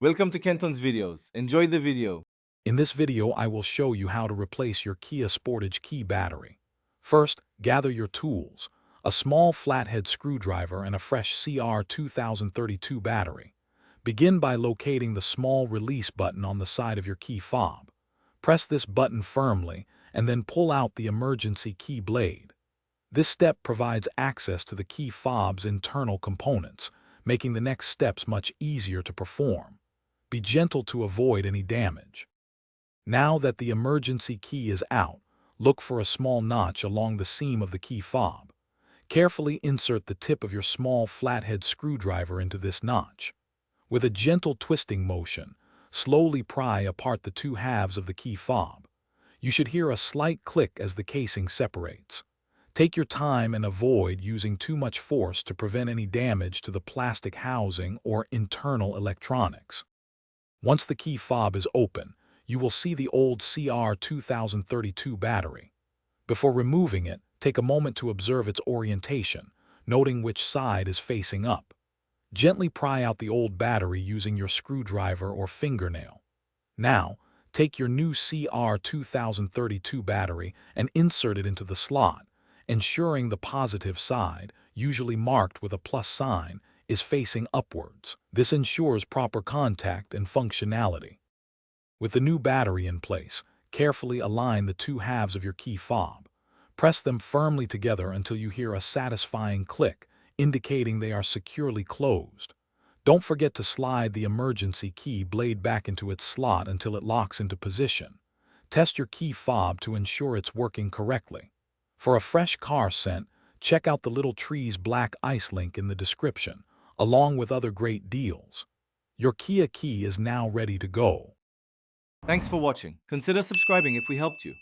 Welcome to Kenton's videos. Enjoy the video. In this video, I will show you how to replace your Kia Sportage key battery. First, gather your tools, a small flathead screwdriver and a fresh CR2032 battery. Begin by locating the small release button on the side of your key fob. Press this button firmly and then pull out the emergency key blade. This step provides access to the key fob's internal components, making the next steps much easier to perform. Be gentle to avoid any damage. Now that the emergency key is out, look for a small notch along the seam of the key fob. Carefully insert the tip of your small flathead screwdriver into this notch. With a gentle twisting motion, slowly pry apart the two halves of the key fob. You should hear a slight click as the casing separates. Take your time and avoid using too much force to prevent any damage to the plastic housing or internal electronics. Once the key fob is open, you will see the old CR2032 battery. Before removing it, take a moment to observe its orientation, noting which side is facing up. Gently pry out the old battery using your screwdriver or fingernail. Now, take your new CR2032 battery and insert it into the slot, ensuring the positive side, usually marked with a plus sign, is facing upwards. This ensures proper contact and functionality. With the new battery in place, carefully align the two halves of your key fob. Press them firmly together until you hear a satisfying click, indicating they are securely closed. Don't forget to slide the emergency key blade back into its slot until it locks into position. Test your key fob to ensure it's working correctly. For a fresh car scent, check out the Little Trees Black Ice link in the description, along with other great deals. Your Kia key is now ready to go. Thanks for watching. Consider subscribing if we helped you.